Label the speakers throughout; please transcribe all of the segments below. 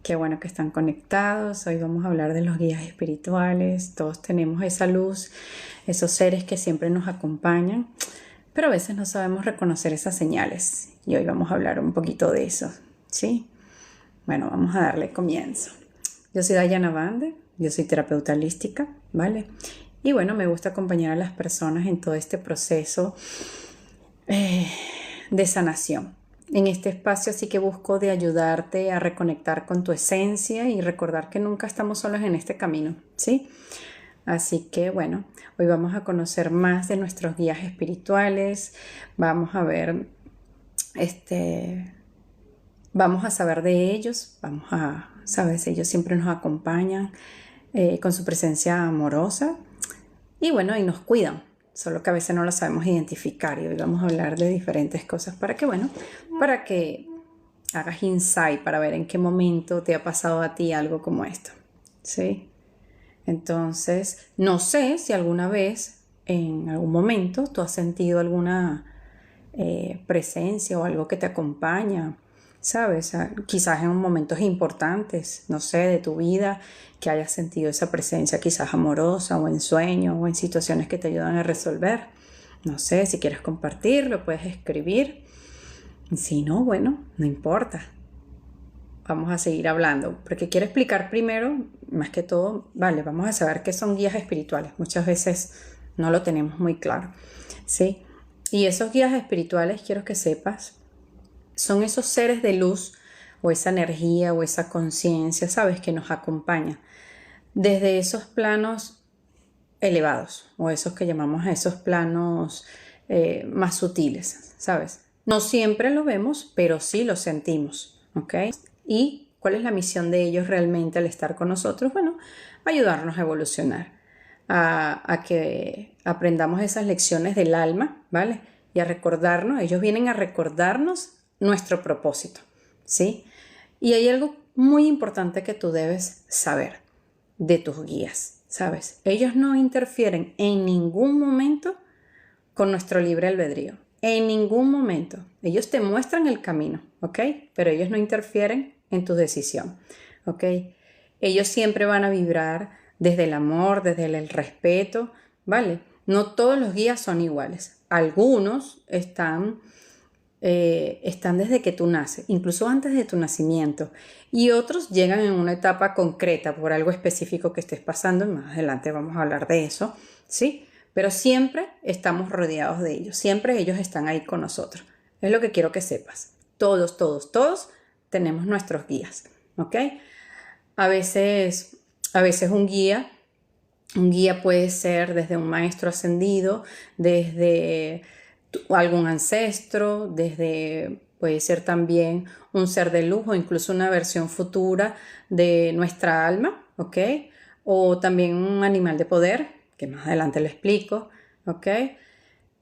Speaker 1: Qué bueno que están conectados. Hoy vamos a hablar de los guías espirituales. Todos tenemos esa luz, esos seres que siempre nos acompañan, pero a veces no sabemos reconocer esas señales. Y hoy vamos a hablar un poquito de eso, ¿sí? Bueno, vamos a darle comienzo. Yo soy Dayana Bande, yo soy terapeuta holística, ¿vale? Y bueno, me gusta acompañar a las personas en todo este proceso de sanación. En este espacio sí que busco de ayudarte a reconectar con tu esencia y recordar que nunca estamos solos en este camino, ¿sí? Así que bueno, hoy vamos a conocer más de nuestros guías espirituales, vamos a ver, vamos a saber de ellos, vamos a, sabes, ellos siempre nos acompañan con su presencia amorosa y bueno, y nos cuidan. Solo que a veces no lo sabemos identificar y hoy vamos a hablar de diferentes cosas para que, bueno, para que hagas insight, para ver en qué momento te ha pasado a ti algo como esto, ¿sí? Entonces, no sé si alguna vez, en algún momento, tú has sentido alguna presencia o algo que te acompaña, ¿sabes? Quizás en momentos importantes, no sé, de tu vida, que hayas sentido esa presencia quizás amorosa o en sueños o en situaciones que te ayudan a resolver. No sé, si quieres compartirlo, puedes escribir. Si no, bueno, no importa. Vamos a seguir hablando, porque quiero explicar primero, más que todo, vale, vamos a saber qué son guías espirituales. Muchas veces no lo tenemos muy claro, ¿sí? Y esos guías espirituales, quiero que sepas, son esos seres de luz o esa energía o esa conciencia, ¿sabes? Que nos acompaña desde esos planos elevados o esos que llamamos a esos planos más sutiles, ¿sabes? No siempre lo vemos, pero sí lo sentimos, ¿ok? ¿Y cuál es la misión de ellos realmente al estar con nosotros? Bueno, ayudarnos a evolucionar, a que aprendamos esas lecciones del alma, ¿vale? Y a recordarnos, ellos vienen a recordarnos nuestro propósito, ¿sí? Y hay algo muy importante que tú debes saber de tus guías, ¿sabes? Ellos no interfieren en ningún momento con nuestro libre albedrío. En ningún momento. Ellos te muestran el camino, ¿ok? Pero ellos no interfieren en tu decisión, ¿ok? Ellos siempre van a vibrar desde el amor, desde el respeto, ¿vale? No todos los guías son iguales. Algunos están desde que tú naces, incluso antes de tu nacimiento, y otros llegan en una etapa concreta por algo específico que estés pasando, y más adelante vamos a hablar de eso, ¿sí? Pero siempre estamos rodeados de ellos, siempre ellos están ahí con nosotros. Es lo que quiero que sepas. Todos, todos, todos tenemos nuestros guías, ¿ok? A veces, a veces un guía puede ser desde un maestro ascendido, desde algún ancestro, desde puede ser también un ser de luz o incluso una versión futura de nuestra alma, ¿ok? O también un animal de poder, que más adelante lo explico, ¿ok?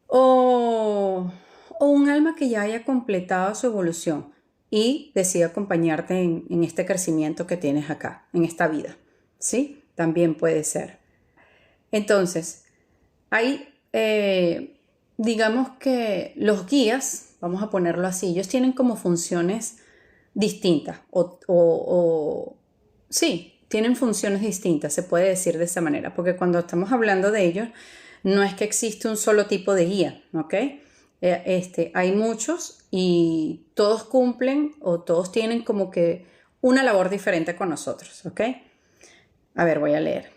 Speaker 1: O, o un alma que ya haya completado su evolución y decide acompañarte en este crecimiento que tienes acá, en esta vida, ¿sí? También puede ser. Entonces, hay, digamos que los guías, vamos a ponerlo así, ellos tienen como funciones distintas sí, tienen funciones distintas, se puede decir de esa manera, porque cuando estamos hablando de ellos, no es que existe un solo tipo de guía, ¿ok? Hay muchos y todos cumplen o todos tienen como que una labor diferente con nosotros, ¿ok? A ver, voy a leer.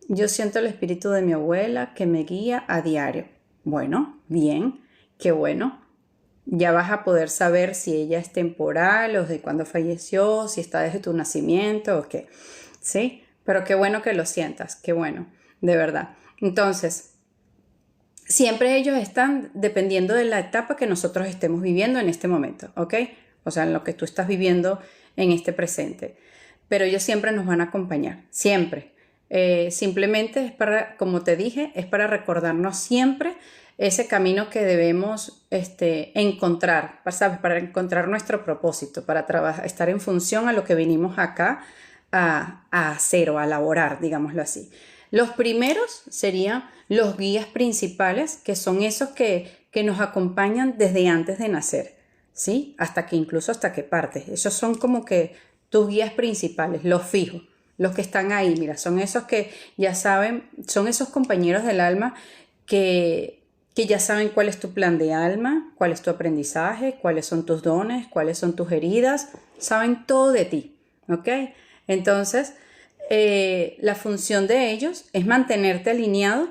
Speaker 1: Yo siento el espíritu de mi abuela que me guía a diario. Bueno, bien, qué bueno. Ya vas a poder saber si ella es temporal o de cuándo falleció, si está desde tu nacimiento o qué. ¿Sí? Pero qué bueno que lo sientas, qué bueno, de verdad. Entonces, siempre ellos están dependiendo de la etapa que nosotros estemos viviendo en este momento, ¿ok? O sea, en lo que tú estás viviendo en este presente. Pero ellos siempre nos van a acompañar, siempre. Simplemente es para, como te dije, es para recordarnos siempre ese camino que debemos encontrar, ¿sabes? Para encontrar nuestro propósito, para estar en función a lo que vinimos acá a hacer o a elaborar, digámoslo así. Los primeros serían los guías principales, que son esos que nos acompañan desde antes de nacer, ¿sí? Hasta que incluso hasta que partes. Esos son como que tus guías principales, los fijos, los que están ahí, mira, son esos que ya saben, son esos compañeros del alma que ya saben cuál es tu plan de alma, cuál es tu aprendizaje, cuáles son tus dones, cuáles son tus heridas, saben todo de ti, ¿ok? Entonces, la función de ellos es mantenerte alineado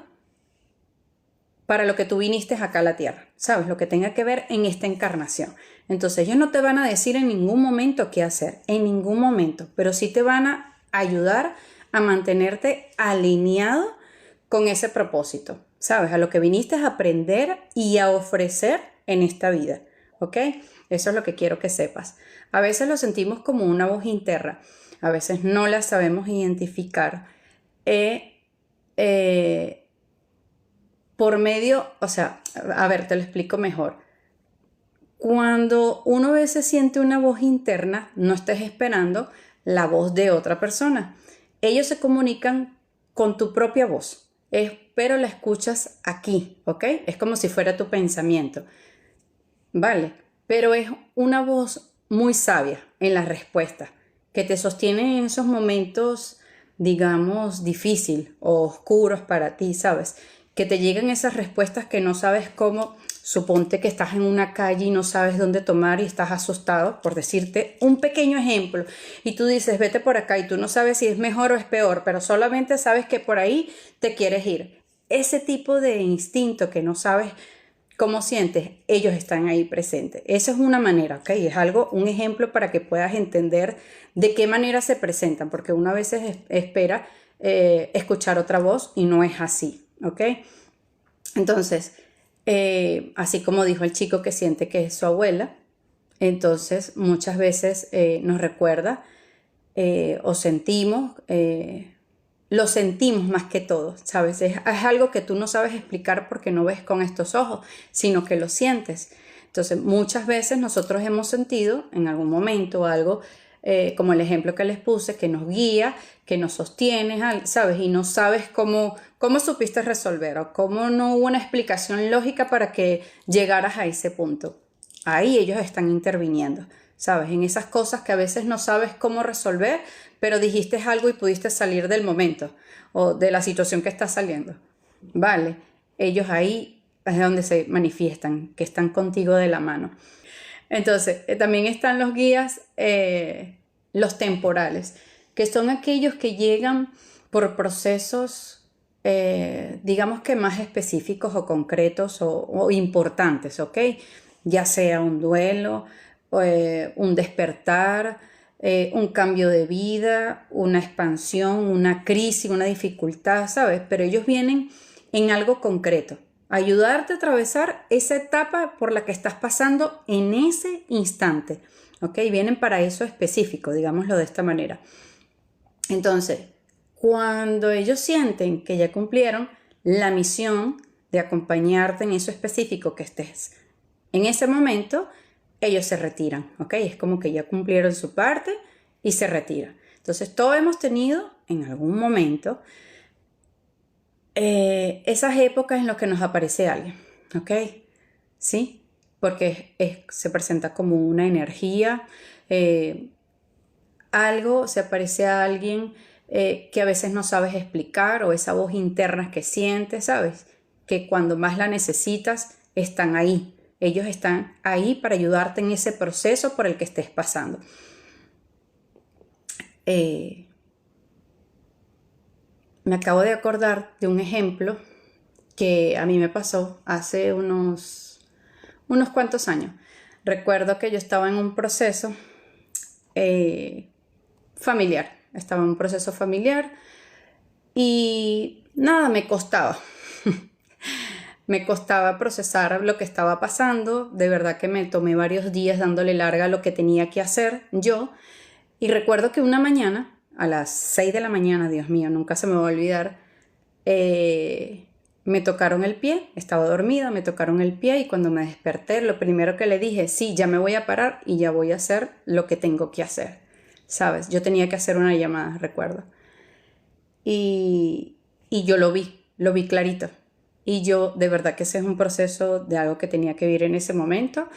Speaker 1: para lo que tú viniste acá a la tierra, ¿sabes? Lo que tenga que ver en esta encarnación. Entonces, ellos no te van a decir en ningún momento qué hacer, en ningún momento, pero sí te van a ayudar a mantenerte alineado con ese propósito, ¿sabes? A lo que viniste a aprender y a ofrecer en esta vida, ¿ok? Eso es lo que quiero que sepas. A veces lo sentimos como una voz interna, a veces no la sabemos identificar. Por medio, o sea, a ver, te lo explico mejor. Cuando uno a veces siente una voz interna, no estés esperando la voz de otra persona. Ellos se comunican con tu propia voz, pero la escuchas aquí, ¿ok? Es como si fuera tu pensamiento, ¿vale? Pero es una voz muy sabia en las respuestas, que te sostiene en esos momentos, digamos, difíciles o oscuros para ti, ¿sabes? Que te llegan esas respuestas que no sabes cómo. Suponte que estás en una calle y no sabes dónde tomar y estás asustado, por decirte un pequeño ejemplo, y tú dices, vete por acá, y tú no sabes si es mejor o es peor, pero solamente sabes que por ahí te quieres ir. Ese tipo de instinto que no sabes cómo sientes, ellos están ahí presentes. Esa es una manera, ¿ok? Es algo, un ejemplo para que puedas entender de qué manera se presentan, porque uno a veces espera escuchar otra voz y no es así, ¿ok? Entonces, así como dijo el chico que siente que es su abuela, entonces muchas veces nos recuerda o sentimos, lo sentimos más que todo, ¿sabes? Es algo que tú no sabes explicar porque no ves con estos ojos, sino que lo sientes. Entonces muchas veces nosotros hemos sentido en algún momento algo, como el ejemplo que les puse, que nos guía, que nos sostiene, ¿sabes? Y no sabes cómo supiste resolver o cómo no hubo una explicación lógica para que llegaras a ese punto. Ahí ellos están interviniendo, ¿sabes? En esas cosas que a veces no sabes cómo resolver, pero dijiste algo y pudiste salir del momento o de la situación que está saliendo. Vale, ellos ahí es donde se manifiestan, que están contigo de la mano. Entonces, también están los guías, los temporales, que son aquellos que llegan por procesos, digamos que más específicos o concretos o importantes, ¿ok? Ya sea un duelo, un despertar, un cambio de vida, una expansión, una crisis, una dificultad, ¿sabes? Pero ellos vienen en algo concreto, ayudarte a atravesar esa etapa por la que estás pasando en ese instante, ¿ok? Vienen para eso específico, digámoslo de esta manera. Entonces, cuando ellos sienten que ya cumplieron la misión de acompañarte en eso específico que estés en ese momento, ellos se retiran, ¿ok? Es como que ya cumplieron su parte y se retiran. Entonces, todos hemos tenido en algún momento esas épocas en las que nos aparece alguien, ¿ok? ¿Sí? Porque se presenta como una energía, algo, se aparece a alguien que a veces no sabes explicar o esa voz interna que sientes, ¿sabes? Que cuando más la necesitas, están ahí. Ellos están ahí para ayudarte en ese proceso por el que estés pasando. Me acabo de acordar de un ejemplo que a mí me pasó hace unos cuantos años. Recuerdo que yo estaba en un proceso familiar. Estaba en un proceso familiar y nada, me costaba. Me costaba procesar lo que estaba pasando. De verdad que me tomé varios días dándole larga a lo que tenía que hacer yo. Y recuerdo que una mañana, a las 6 de la mañana, Dios mío, nunca se me va a olvidar, me tocaron el pie. Estaba dormida, me tocaron el pie y cuando me desperté, lo primero que le dije, sí, ya me voy a parar y ya voy a hacer lo que tengo que hacer. ¿Sabes? Yo tenía que hacer una llamada, recuerdo. Y yo lo vi clarito. Y yo, de verdad que ese es un proceso de algo que tenía que vivir en ese momento.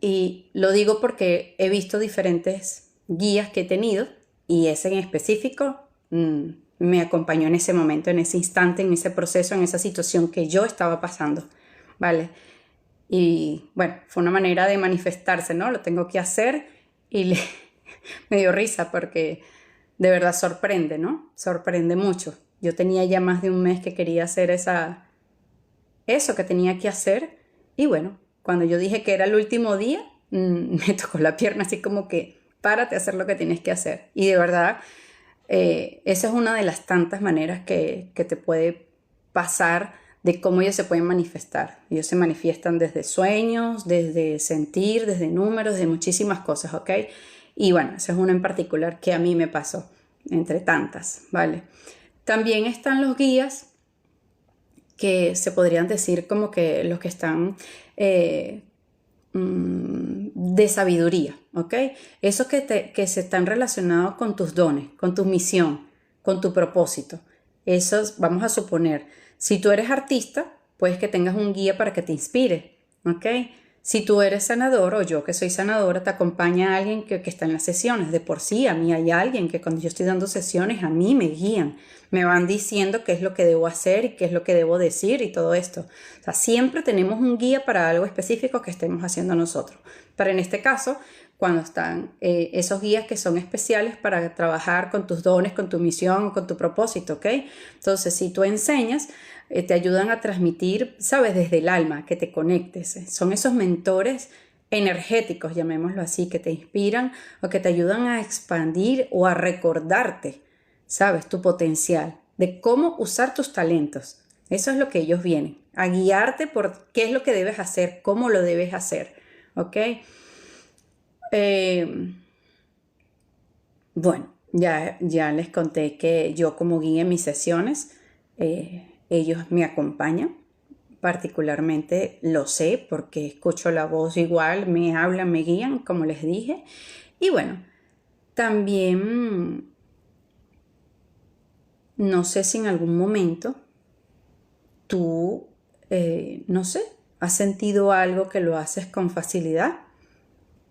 Speaker 1: Y lo digo porque he visto diferentes guías que he tenido y ese en específico me acompañó en ese momento, en ese instante, en ese proceso, en esa situación que yo estaba pasando, ¿vale? Y bueno, fue una manera de manifestarse, ¿no? Lo tengo que hacer y me dio risa porque de verdad sorprende, ¿no? Sorprende mucho. Yo tenía ya más de un mes que quería hacer eso que tenía que hacer y bueno, cuando yo dije que era el último día, me tocó la pierna así como que párate a hacer lo que tienes que hacer. Y de verdad, esa es una de las tantas maneras que te puede pasar de cómo ellos se pueden manifestar. Ellos se manifiestan desde sueños, desde sentir, desde números, de muchísimas cosas, ¿ok? Y bueno, esa es una en particular que a mí me pasó, entre tantas, ¿vale? También están los guías que se podrían decir como que los que están de sabiduría, ¿ok? Esos que se están relacionados con tus dones, con tu misión, con tu propósito. Esos, vamos a suponer, si tú eres artista, puedes que tengas un guía para que te inspire, ¿ok? Si tú eres sanador o yo que soy sanadora, te acompaña alguien que está en las sesiones. De por sí, a mí hay alguien que cuando yo estoy dando sesiones, a mí me guían. Me van diciendo qué es lo que debo hacer y qué es lo que debo decir y todo esto. O sea, siempre tenemos un guía para algo específico que estemos haciendo nosotros. Pero en este caso, cuando están esos guías que son especiales para trabajar con tus dones, con tu misión, con tu propósito, ¿ok? Entonces, si tú enseñas, te ayudan a transmitir, ¿sabes? Desde el alma, que te conectes. Son esos mentores energéticos, llamémoslo así, que te inspiran o que te ayudan a expandir o a recordarte, ¿sabes? Tu potencial, de cómo usar tus talentos. Eso es lo que ellos vienen, a guiarte por qué es lo que debes hacer, cómo lo debes hacer, ¿ok? Bueno, ya les conté que yo como guía en mis sesiones, ellos me acompañan, particularmente lo sé porque escucho la voz igual, me hablan, me guían, como les dije. Y bueno, también no sé si en algún momento tú, no sé, has sentido algo que lo haces con facilidad,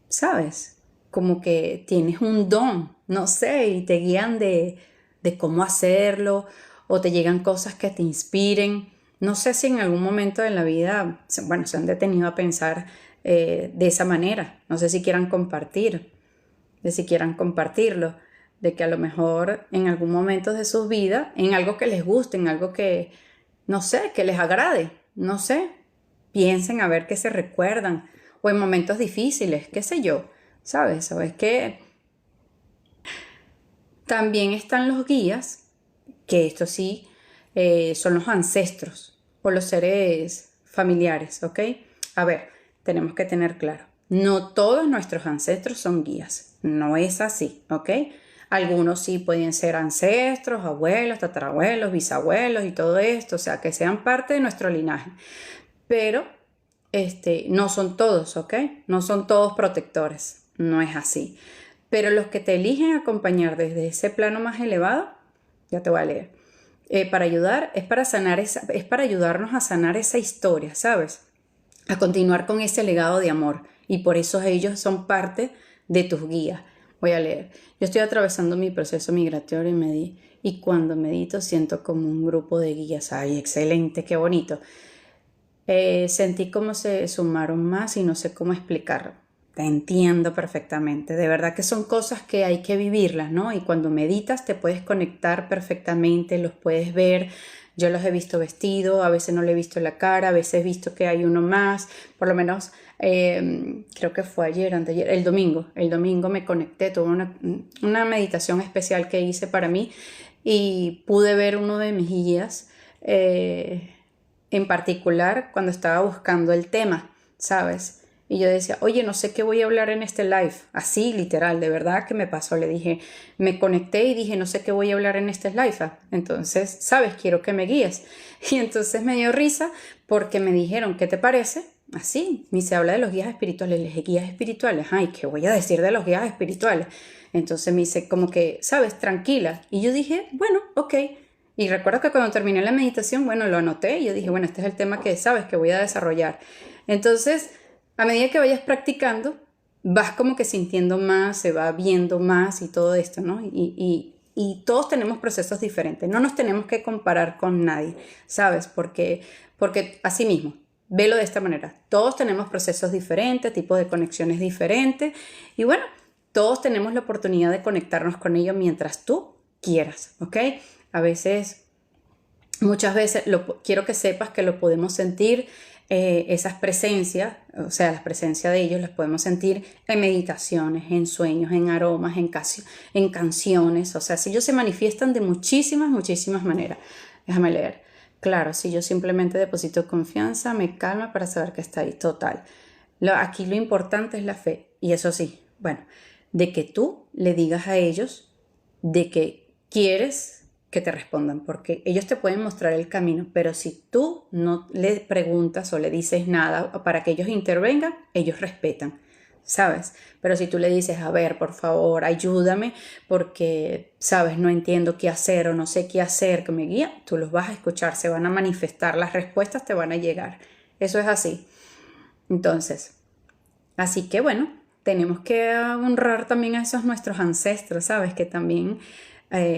Speaker 1: ¿sabes? Como que tienes un don, no sé, y te guían de cómo hacerlo o te llegan cosas que te inspiren. No sé si en algún momento de la vida, bueno, se han detenido a pensar de esa manera. No sé si quieran compartir, de si quieran compartirlo, de que a lo mejor en algún momento de sus vidas, en algo que les guste, en algo que, no sé, que les agrade, no sé, piensen a ver qué se recuerdan, o en momentos difíciles, qué sé yo, ¿sabes? O es que también están los guías, que esto sí, son los ancestros o los seres familiares, ¿ok? A ver, tenemos que tener claro, no todos nuestros ancestros son guías, no es así, ¿ok? Algunos sí pueden ser ancestros, abuelos, tatarabuelos, bisabuelos y todo esto, o sea, que sean parte de nuestro linaje, pero no son todos, ¿ok? No son todos protectores, no es así. Pero los que te eligen acompañar desde ese plano más elevado, ya te voy a leer, para ayudar, es para sanar es para ayudarnos a sanar esa historia, ¿sabes? A continuar con ese legado de amor. Y por eso ellos son parte de tus guías. Voy a leer. Yo estoy atravesando mi proceso migratorio y cuando medito siento como un grupo de guías. Ay, excelente, qué bonito. Sentí cómo se sumaron más y no sé cómo explicarlo. Te entiendo perfectamente. De verdad que son cosas que hay que vivirlas, ¿no? Y cuando meditas te puedes conectar perfectamente, los puedes ver. Yo los he visto vestidos, a veces no le he visto la cara, a veces he visto que hay uno más. Por lo menos, creo que fue ayer, anteayer, el domingo. El domingo me conecté, tuve una meditación especial que hice para mí y pude ver uno de mis guías. En particular cuando estaba buscando el tema, ¿sabes? Y yo decía, oye, no sé qué voy a hablar en este live. Así, literal, de verdad que me pasó. Le dije, me conecté y dije, no sé qué voy a hablar en este live. Entonces, ¿sabes? Quiero que me guíes. Y entonces me dio risa porque me dijeron, ¿qué te parece? Así, ni se habla de los guías espirituales. Les dije, guías espirituales. Ay, ¿qué voy a decir de los guías espirituales? Entonces me dice, como que, ¿sabes? Tranquila. Y yo dije, bueno, ok. Y recuerdo que cuando terminé la meditación, bueno, lo anoté y yo dije, bueno, este es el tema que sabes que voy a desarrollar. Entonces, a medida que vayas practicando, vas como que sintiendo más, se va viendo más y todo esto, ¿no? Y todos tenemos procesos diferentes, no nos tenemos que comparar con nadie, ¿sabes? Porque así mismo, velo de esta manera, todos tenemos procesos diferentes, tipos de conexiones diferentes y bueno, todos tenemos la oportunidad de conectarnos con ellos mientras tú quieras, ¿ok? A veces, muchas veces, quiero que sepas que lo podemos sentir, esas presencias, o sea, las presencias de ellos las podemos sentir en meditaciones, en sueños, en aromas, en canciones, o sea, si ellos se manifiestan de muchísimas, muchísimas maneras. Déjame leer. Claro, si yo simplemente deposito confianza, me calma para saber que está ahí, total. Aquí lo importante es la fe, y eso sí, bueno, de que tú le digas a ellos de que quieres que te respondan, porque ellos te pueden mostrar el camino, pero si tú no le preguntas o le dices nada para que ellos intervengan, ellos respetan, ¿sabes? Pero si tú le dices, a ver, por favor, ayúdame, porque, ¿sabes? No entiendo qué hacer o no sé qué hacer, que me guía, tú los vas a escuchar, se van a manifestar, las respuestas te van a llegar. Eso es así. Entonces, así que bueno, tenemos que honrar también a esos nuestros ancestros, ¿sabes? Que también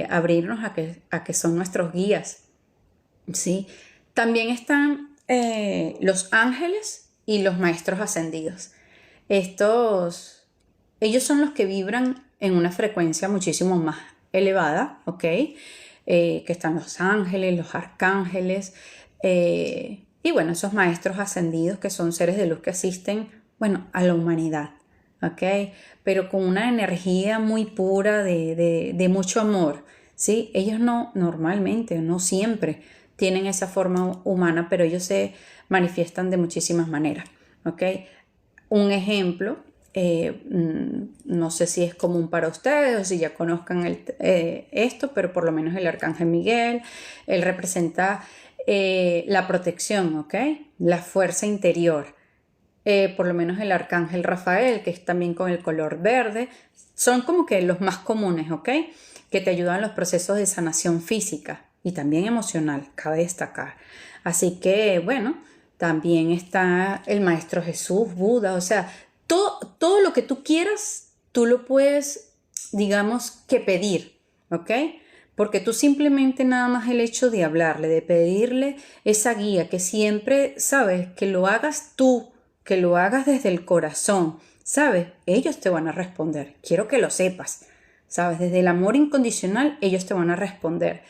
Speaker 1: abrirnos a que son nuestros guías, ¿sí? También están los ángeles y los maestros ascendidos. Estos, ellos son los que vibran en una frecuencia muchísimo más elevada, ¿ok? Que están los ángeles, los arcángeles, y bueno, esos maestros ascendidos que son seres de luz que asisten, bueno, a la humanidad, ¿ok? Pero con una energía muy pura de mucho amor, ¿sí? Ellos no, normalmente, no siempre tienen esa forma humana, pero ellos se manifiestan de muchísimas maneras, ¿ok? Un ejemplo, no sé si es común para ustedes o si ya conozcan esto, pero por lo menos el Arcángel Miguel, él representa la protección, ¿ok? La fuerza interior. Por lo menos el Arcángel Rafael, que es también con el color verde, son como que los más comunes, ¿ok? Que te ayudan en los procesos de sanación física y también emocional, cabe destacar. Así que, bueno, también está el Maestro Jesús, Buda, o sea, todo lo que tú quieras, tú lo puedes, digamos, que pedir, ¿ok? Porque tú simplemente nada más el hecho de hablarle, de pedirle esa guía, que siempre, sabes, que lo hagas tú, que lo hagas desde el corazón, ¿sabes? Ellos te van a responder, quiero que lo sepas, ¿sabes? Desde el amor incondicional, ellos te van a responder.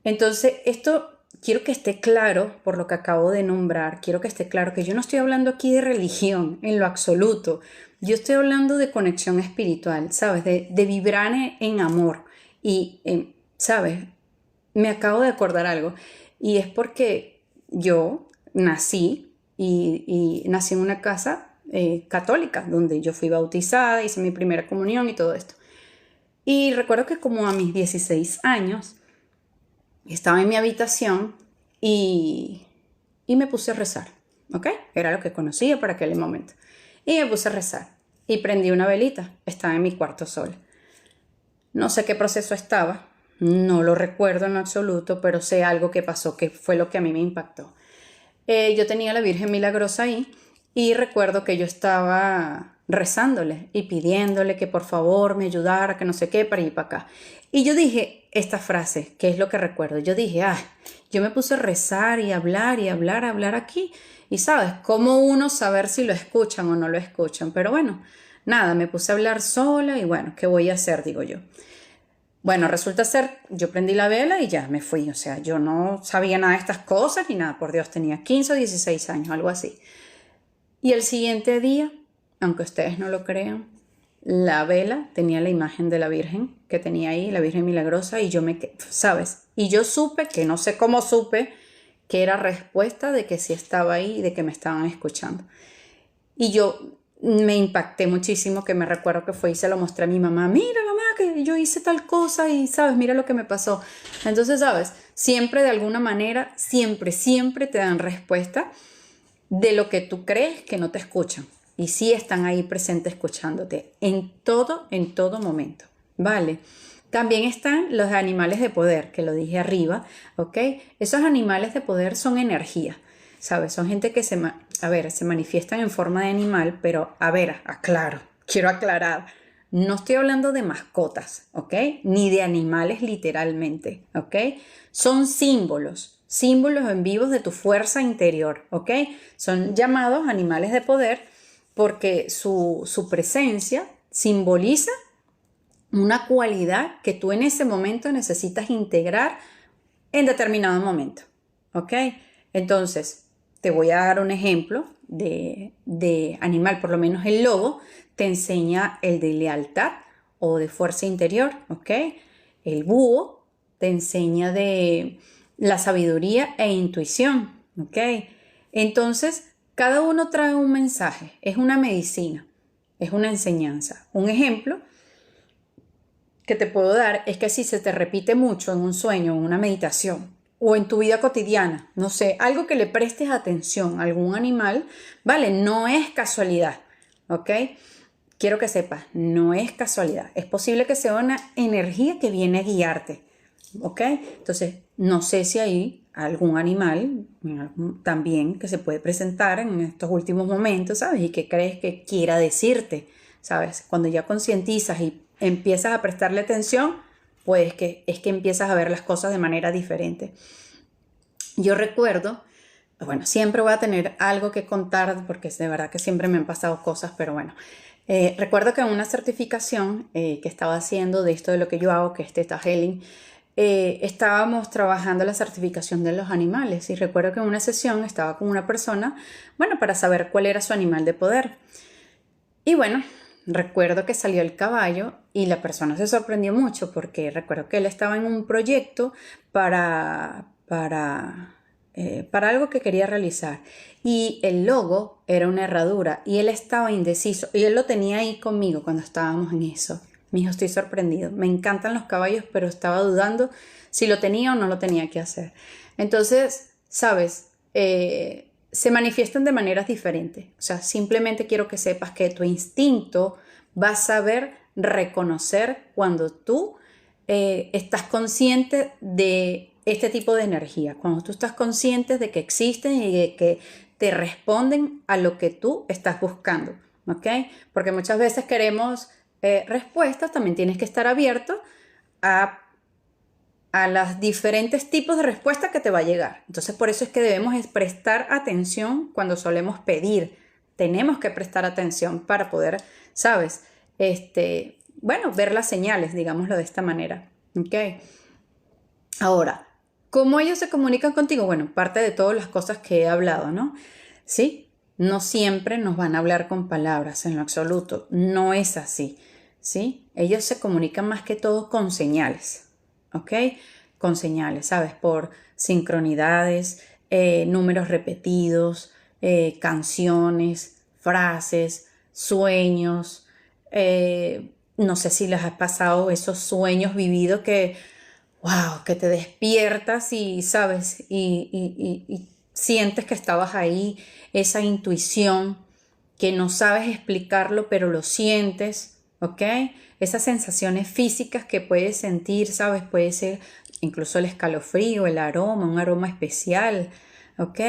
Speaker 1: Entonces, esto quiero que esté claro por lo que acabo de nombrar, quiero que esté claro que yo no estoy hablando aquí de religión en lo absoluto, yo estoy hablando de conexión espiritual, ¿sabes? De vibrar en amor. Y, ¿sabes? Me acabo de acordar algo, y es porque yo nací y nací en una casa católica, donde yo fui bautizada, hice mi primera comunión y todo esto. Y recuerdo que como a mis 16 años, estaba en mi habitación y me puse a rezar, ¿ok? Era lo que conocía para aquel momento. Y me puse a rezar y prendí una velita, estaba en mi cuarto sola. No sé qué proceso estaba, no lo recuerdo en absoluto, pero sé algo que pasó, que fue lo que a mí me impactó. Yo tenía a la Virgen Milagrosa ahí y recuerdo que yo estaba rezándole y pidiéndole que por favor me ayudara, que no sé qué, para ir para acá. Y yo dije esta frase, que es lo que recuerdo. Yo dije, yo me puse a rezar y hablar, hablar aquí. Y sabes, ¿cómo uno saber si lo escuchan o no lo escuchan? Pero bueno, nada, me puse a hablar sola y bueno, ¿qué voy a hacer? Digo yo. Bueno, resulta ser, yo prendí la vela y ya me fui. O sea, yo no sabía nada de estas cosas ni nada. Por Dios, tenía 15 o 16 años, algo así. Y el siguiente día, aunque ustedes no lo crean, la vela tenía la imagen de la Virgen que tenía ahí, la Virgen Milagrosa, y yo ¿sabes? Y yo supe, que no sé cómo supe, que era respuesta de que sí estaba ahí y de que me estaban escuchando. Y yo me impacté muchísimo, que me recuerdo que fue y se lo mostré a mi mamá. Mira, mamá, que yo hice tal cosa y, ¿sabes? Mira lo que me pasó. Entonces, ¿sabes? Siempre de alguna manera, siempre te dan respuesta de lo que tú crees que no te escuchan. Y sí están ahí presentes escuchándote en todo momento, ¿vale? También están los animales de poder, que lo dije arriba, ¿ok? Esos animales de poder son energía. ¿sabes? Son gente que se manifiestan en forma de animal, pero quiero aclarar, no estoy hablando de mascotas, ¿ok? Ni de animales literalmente, ¿ok? Son símbolos en vivos de tu fuerza interior, ¿ok? Son llamados animales de poder porque su presencia simboliza una cualidad que tú en ese momento necesitas integrar en determinado momento, ¿ok? Entonces, te voy a dar un ejemplo de animal, por lo menos el lobo te enseña el de lealtad o de fuerza interior, ¿ok? El búho te enseña de la sabiduría e intuición, ¿ok? Entonces, cada uno trae un mensaje, es una medicina, es una enseñanza. Un ejemplo que te puedo dar es que si se te repite mucho en un sueño, en una meditación o en tu vida cotidiana, no sé, algo que le prestes atención a algún animal, vale, no es casualidad, ¿ok? Quiero que sepas, no es casualidad. Es posible que sea una energía que viene a guiarte, ¿ok? Entonces, no sé si hay algún animal también que se puede presentar en estos últimos momentos, ¿sabes? Y que crees que quiera decirte, ¿sabes? Cuando ya concientizas y empiezas a prestarle atención, pues es que empiezas a ver las cosas de manera diferente. Yo recuerdo, bueno, siempre voy a tener algo que contar porque es de verdad que siempre me han pasado cosas, pero bueno. Recuerdo que en una certificación que estaba haciendo de esto de lo que yo hago, que es Theta Healing, estábamos trabajando la certificación de los animales y recuerdo que en una sesión estaba con una persona, bueno, para saber cuál era su animal de poder. Y bueno, recuerdo que salió el caballo y la persona se sorprendió mucho porque recuerdo que él estaba en un proyecto para algo que quería realizar y el logo era una herradura y él estaba indeciso y él lo tenía ahí conmigo cuando estábamos en eso. Me dijo, estoy sorprendido, me encantan los caballos, pero estaba dudando si lo tenía o no lo tenía que hacer. Entonces, sabes, se manifiestan de maneras diferentes. O sea, simplemente quiero que sepas que tu instinto va a saber reconocer cuando tú estás consciente de este tipo de energía, cuando tú estás consciente de que existen y de que te responden a lo que tú estás buscando, ¿ok? Porque muchas veces queremos respuestas, también tienes que estar abierto a los diferentes tipos de respuesta que te va a llegar. Entonces, por eso es que debemos prestar atención cuando solemos pedir. Tenemos que prestar atención para poder, ¿sabes? Bueno, ver las señales, digámoslo de esta manera. ¿Ok? Ahora, ¿cómo ellos se comunican contigo? Bueno, parte de todas las cosas que he hablado, ¿no? ¿Sí? No siempre nos van a hablar con palabras, en lo absoluto. No es así, ¿sí? Ellos se comunican más que todo con señales, ¿ok? Con señales, ¿sabes? Por sincronidades, números repetidos, canciones, frases, sueños. No sé si les ha pasado esos sueños vividos que wow, que te despiertas y sabes, y sientes que estabas ahí, esa intuición, que no sabes explicarlo, pero lo sientes, ¿ok? Esas sensaciones físicas que puedes sentir, ¿sabes? Puede ser incluso el escalofrío, el aroma, un aroma especial, ¿ok?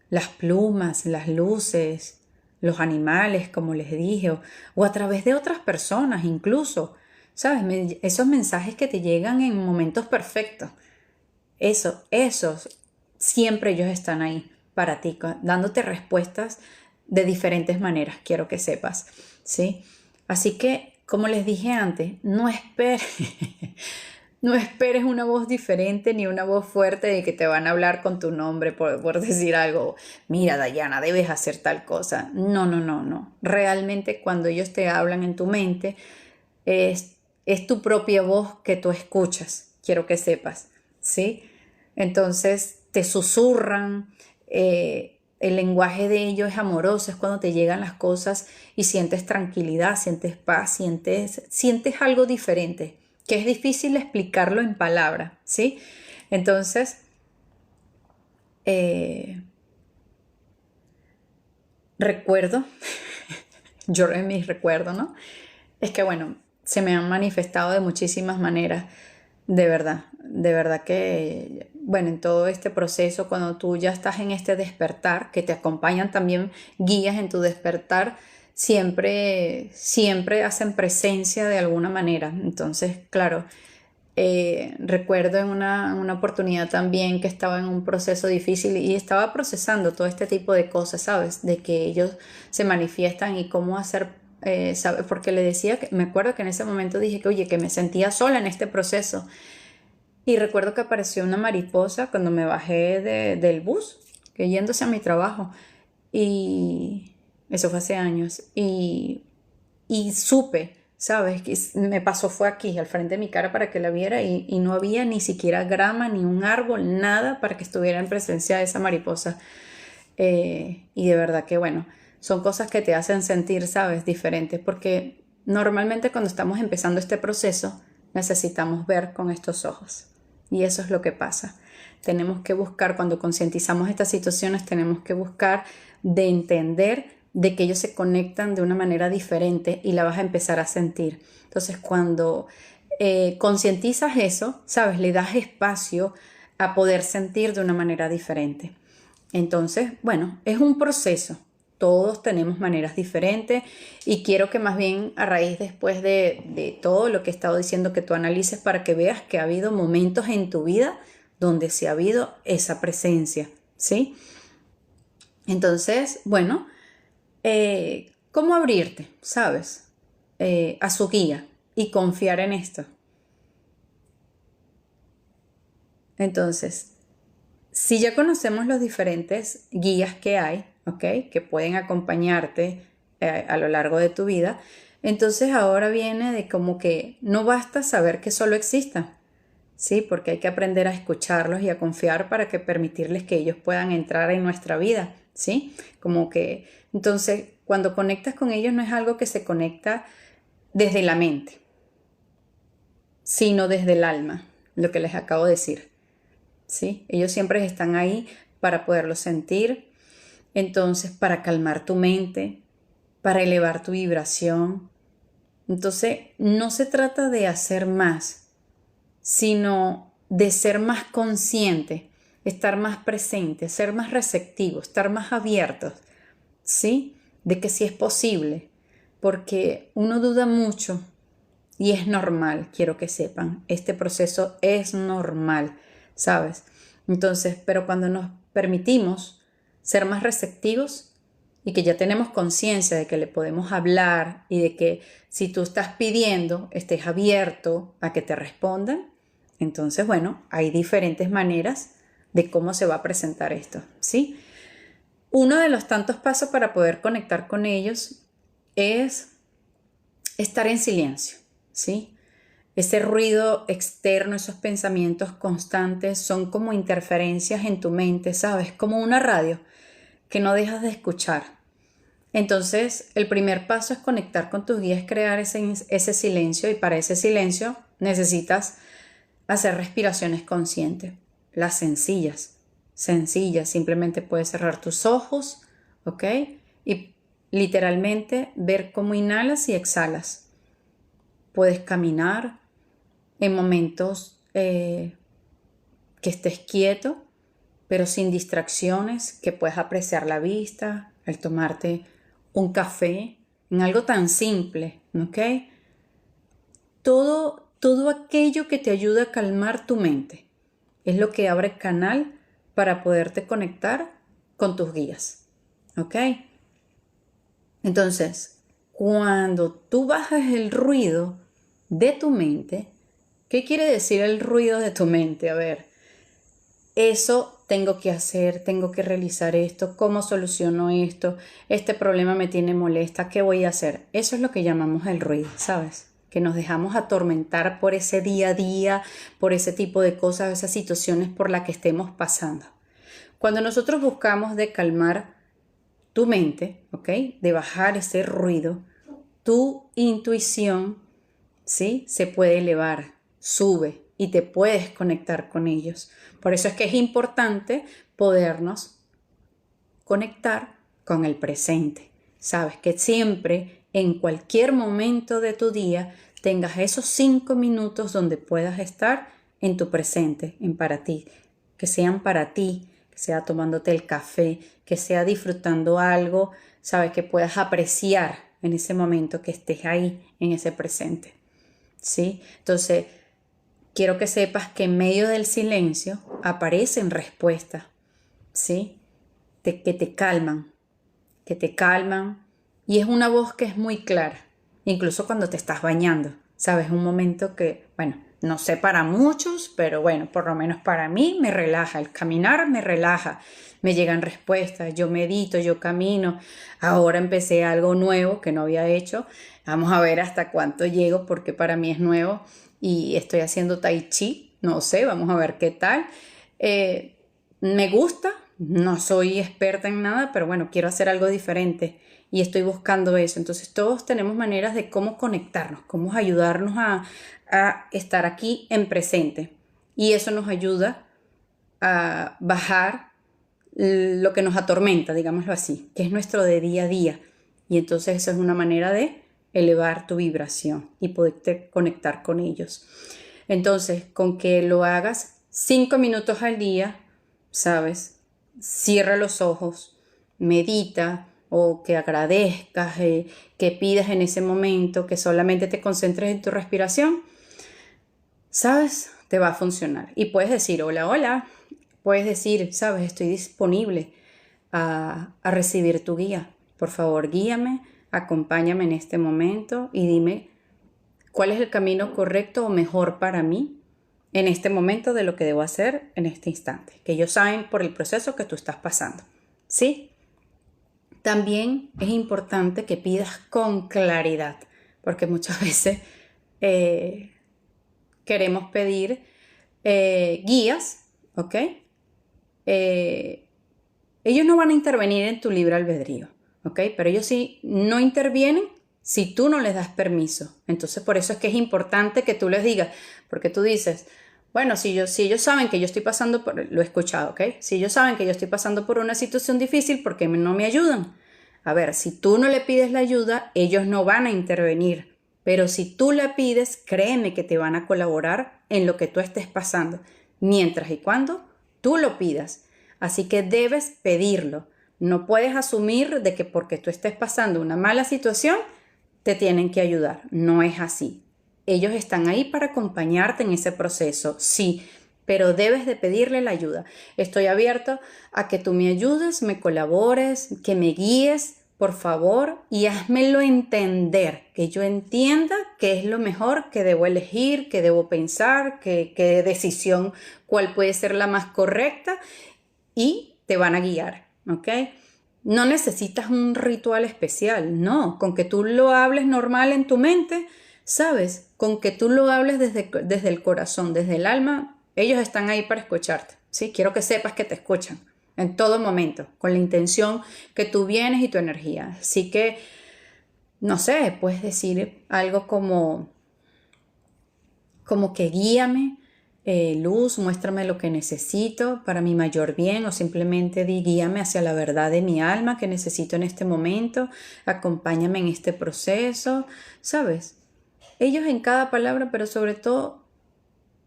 Speaker 1: Las plumas, las luces, los animales, como les dije, o a través de otras personas incluso. ¿Sabes? Esos mensajes que te llegan en momentos perfectos. Esos, siempre ellos están ahí para ti, dándote respuestas de diferentes maneras, quiero que sepas, ¿sí? Así que, como les dije antes, no esperes, no esperes una voz diferente ni una voz fuerte de que te van a hablar con tu nombre por decir algo. Mira, Dayana, debes hacer tal cosa. No, no, no, no. Realmente cuando ellos te hablan en tu mente, es tu propia voz que tú escuchas, quiero que sepas, ¿sí? Entonces te susurran, el lenguaje de ellos es amoroso, es cuando te llegan las cosas y sientes tranquilidad, sientes paz, sientes algo diferente, que es difícil explicarlo en palabras, ¿sí? Entonces, recuerdo, yo en mis recuerdos, ¿no? Es que bueno, se me han manifestado de muchísimas maneras, de verdad que bueno, en todo este proceso, cuando tú ya estás en este despertar, que te acompañan también guías en tu despertar, siempre hacen presencia de alguna manera. Entonces, claro, recuerdo en una oportunidad también que estaba en un proceso difícil y estaba procesando todo este tipo de cosas, ¿sabes? De que ellos se manifiestan y cómo hacer, ¿sabes? Porque le decía, me acuerdo que en ese momento dije que, oye, que me sentía sola en este proceso. Y recuerdo que apareció una mariposa cuando me bajé del bus, que yéndose a mi trabajo. Y eso fue hace años. Y supe, ¿sabes? Que me pasó fue aquí, al frente de mi cara para que la viera y no había ni siquiera grama, ni un árbol, nada para que estuviera en presencia de esa mariposa. Y de verdad que bueno, son cosas que te hacen sentir, ¿sabes? Diferentes, porque normalmente cuando estamos empezando este proceso necesitamos ver con estos ojos. Y eso es lo que pasa. Tenemos que buscar, cuando concientizamos estas situaciones, tenemos que buscar de entender de que ellos se conectan de una manera diferente y la vas a empezar a sentir. Entonces, cuando concientizas eso, ¿sabes? Le das espacio a poder sentir de una manera diferente. Entonces, bueno, es un proceso. Todos tenemos maneras diferentes y quiero que más bien a raíz después de todo lo que he estado diciendo que tú analices para que veas que ha habido momentos en tu vida donde sí ha habido esa presencia, ¿sí? Entonces, bueno, ¿cómo abrirte, sabes? A su guía y confiar en esto. Entonces, si ya conocemos los diferentes guías que hay, ¿ok? Que pueden acompañarte a lo largo de tu vida, entonces ahora viene de como que no basta saber que solo existan, ¿sí? Porque hay que aprender a escucharlos y a confiar para que permitirles que ellos puedan entrar en nuestra vida, ¿sí? Como que, entonces, cuando conectas con ellos no es algo que se conecta desde la mente, sino desde el alma, lo que les acabo de decir. ¿Sí? Ellos siempre están ahí para poderlo sentir, entonces para calmar tu mente, para elevar tu vibración. Entonces no se trata de hacer más, sino de ser más consciente, estar más presente, ser más receptivo, estar más abiertos, ¿sí? De que sí es posible, porque uno duda mucho y es normal, quiero que sepan, este proceso es normal, ¿sabes? Entonces, pero cuando nos permitimos ser más receptivos y que ya tenemos conciencia de que le podemos hablar y de que si tú estás pidiendo, estés abierto a que te respondan, entonces, bueno, hay diferentes maneras de cómo se va a presentar esto, ¿sí? Uno de los tantos pasos para poder conectar con ellos es estar en silencio, ¿sí? Ese ruido externo, esos pensamientos constantes son como interferencias en tu mente, ¿sabes? Como una radio que no dejas de escuchar. Entonces, el primer paso es conectar con tus guías, crear ese silencio y para ese silencio necesitas hacer respiraciones conscientes, las sencillas, simplemente puedes cerrar tus ojos, ¿ok? Y literalmente ver cómo inhalas y exhalas. Puedes caminar en momentos que estés quieto, pero sin distracciones, que puedas apreciar la vista, el tomarte un café, en algo tan simple, ¿ok? Todo aquello que te ayuda a calmar tu mente es lo que abre canal para poderte conectar con tus guías, ¿ok? Entonces, cuando tú bajas el ruido de tu mente, ¿qué quiere decir el ruido de tu mente? A ver, eso tengo que hacer, tengo que realizar esto, ¿cómo soluciono esto? Este problema me tiene molesta, ¿qué voy a hacer? Eso es lo que llamamos el ruido, ¿sabes? Que nos dejamos atormentar por ese día a día, por ese tipo de cosas, esas situaciones por las que estemos pasando. Cuando nosotros buscamos de calmar tu mente, ¿ok? De bajar ese ruido, tu intuición, ¿sí? Se puede elevar, sube y te puedes conectar con ellos. Por eso es que es importante podernos conectar con el presente. Sabes que siempre, en cualquier momento de tu día, tengas esos 5 minutos donde puedas estar en tu presente, en para ti. que sean para ti, que sea tomándote el café, que sea disfrutando algo, sabes, que puedas apreciar en ese momento, que estés ahí en ese presente, ¿sí? Entonces, quiero que sepas que en medio del silencio aparecen respuestas, ¿sí? Que te calman, y es una voz que es muy clara, incluso cuando te estás bañando, ¿sabes? Un momento que, bueno, no sé para muchos, pero bueno, por lo menos para mí me relaja, el caminar me relaja, me llegan respuestas, yo medito, yo camino, ahora empecé algo nuevo que no había hecho, vamos a ver hasta cuánto llego porque para mí es nuevo y estoy haciendo tai chi, no sé, vamos a ver qué tal. Me gusta, no soy experta en nada, pero bueno, quiero hacer algo diferente y estoy buscando eso. Entonces todos tenemos maneras de cómo conectarnos, cómo ayudarnos a estar aquí en presente. Y eso nos ayuda a bajar lo que nos atormenta, digámoslo así, que es nuestro de día a día. Y entonces eso es una manera de elevar tu vibración y poderte conectar con ellos. Entonces, con que lo hagas 5 minutos al día, ¿sabes? Cierra los ojos, medita o que agradezcas, que pidas en ese momento, que solamente te concentres en tu respiración, ¿sabes? Te va a funcionar. Y puedes decir, hola, hola. Puedes decir, ¿sabes? Estoy disponible a recibir tu guía. Por favor, guíame, acompáñame en este momento y dime cuál es el camino correcto o mejor para mí en este momento de lo que debo hacer en este instante. Que ellos saben por el proceso que tú estás pasando. ¿Sí? También es importante que pidas con claridad, porque muchas veces queremos pedir guías, ¿ok? Ellos no van a intervenir en tu libre albedrío, ¿ok? Pero ellos sí no intervienen si tú no les das permiso. Entonces, por eso es que es importante que tú les digas, porque tú dices, bueno, si ellos saben que yo estoy pasando por, lo he escuchado, ¿ok? Si ellos saben que yo estoy pasando por una situación difícil, ¿por qué no me ayudan? A ver, si tú no le pides la ayuda, ellos no van a intervenir. Pero si tú la pides, créeme que te van a colaborar en lo que tú estés pasando, mientras y cuando tú lo pidas. Así que debes pedirlo. No puedes asumir de que porque tú estés pasando una mala situación, te tienen que ayudar. No es así. Ellos están ahí para acompañarte en ese proceso, sí, pero debes de pedirle la ayuda. Estoy abierto a que tú me ayudes, me colabores, que me guíes, por favor, y házmelo entender, que yo entienda qué es lo mejor que debo elegir, qué debo pensar, qué decisión, cuál puede ser la más correcta, y te van a guiar, ¿ok? No necesitas un ritual especial, no, con que tú lo hables normal en tu mente, ¿sabes? Con que tú lo hables desde el corazón, desde el alma, ellos están ahí para escucharte, ¿sí? Quiero que sepas que te escuchan en todo momento, con la intención que tú vienes y tu energía. Así que, no sé, puedes decir algo como que guíame, luz, muéstrame lo que necesito para mi mayor bien, o simplemente guíame hacia la verdad de mi alma que necesito en este momento, acompáñame en este proceso, ¿sabes? Ellos en cada palabra, pero sobre todo,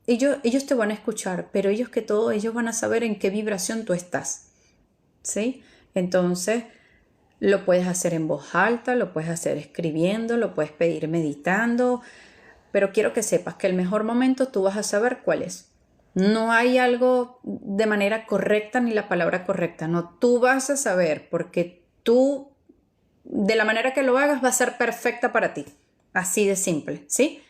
Speaker 1: ellos te van a escuchar, pero ellos van a saber en qué vibración tú estás, ¿sí? Entonces, lo puedes hacer en voz alta, lo puedes hacer escribiendo, lo puedes pedir meditando, pero quiero que sepas que el mejor momento tú vas a saber cuál es. No hay algo de manera correcta ni la palabra correcta, no, tú vas a saber porque tú, de la manera que lo hagas, va a ser perfecta para ti, así de simple, ¿sí?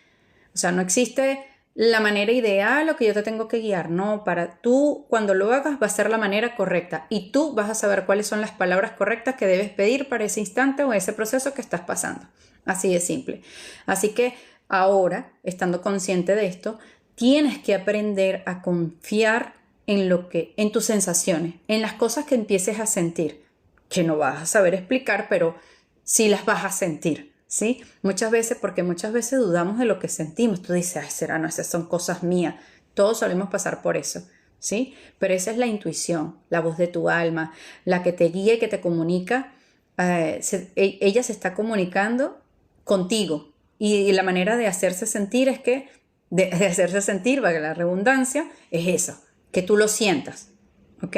Speaker 1: O sea, no existe la manera ideal o que yo te tengo que guiar, no, para tú cuando lo hagas va a ser la manera correcta y tú vas a saber cuáles son las palabras correctas que debes pedir para ese instante o ese proceso que estás pasando, así de simple. Así que ahora, estando consciente de esto, tienes que aprender a confiar en tus sensaciones, en las cosas que empieces a sentir, que no vas a saber explicar, pero sí las vas a sentir, ¿sí? Muchas veces dudamos de lo que sentimos. Tú dices, ay, será, no, esas son cosas mías. Todos solemos pasar por eso, ¿sí? Pero esa es la intuición, la voz de tu alma, la que te guía y que te comunica. Ella se está comunicando contigo. Y la manera de hacerse sentir valga la redundancia, es eso, que tú lo sientas, ¿ok?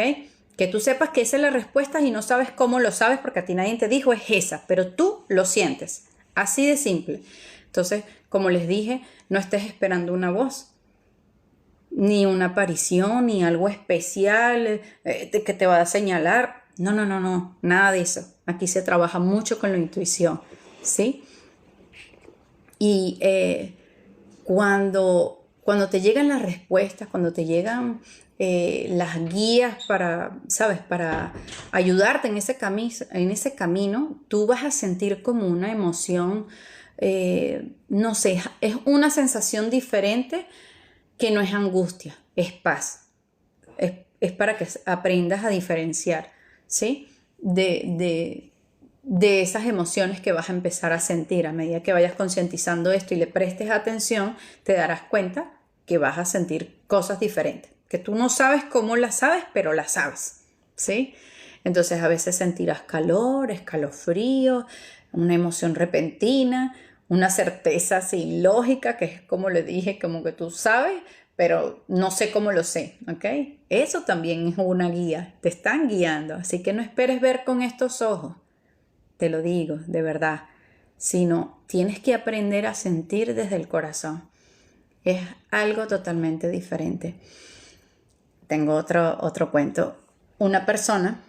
Speaker 1: Que tú sepas que esa es la respuesta y no sabes cómo lo sabes porque a ti nadie te dijo es esa, pero tú lo sientes. Así de simple. Entonces, como les dije, no estés esperando una voz, ni una aparición, ni algo especial que te va a señalar. No, no, no, no, nada de eso. Aquí se trabaja mucho con la intuición, ¿sí? Y cuando te llegan las respuestas, cuando te llegan las guías para, ¿sabes? Para ayudarte en ese camino, tú vas a sentir como una emoción, no sé, es una sensación diferente que no es angustia, es paz. Es para que aprendas a diferenciar, ¿sí? De esas emociones que vas a empezar a sentir. A medida que vayas concientizando esto y le prestes atención, te darás cuenta que vas a sentir cosas diferentes, que tú no sabes cómo las sabes, pero las sabes, ¿sí? Entonces a veces sentirás calor, escalofrío, una emoción repentina, una certeza sin lógica, que es como le dije, como que tú sabes, pero no sé cómo lo sé, ¿ok? Eso también es una guía, te están guiando, así que no esperes ver con estos ojos, te lo digo, de verdad, sino tienes que aprender a sentir desde el corazón. Es algo totalmente diferente. Tengo otro cuento. Una persona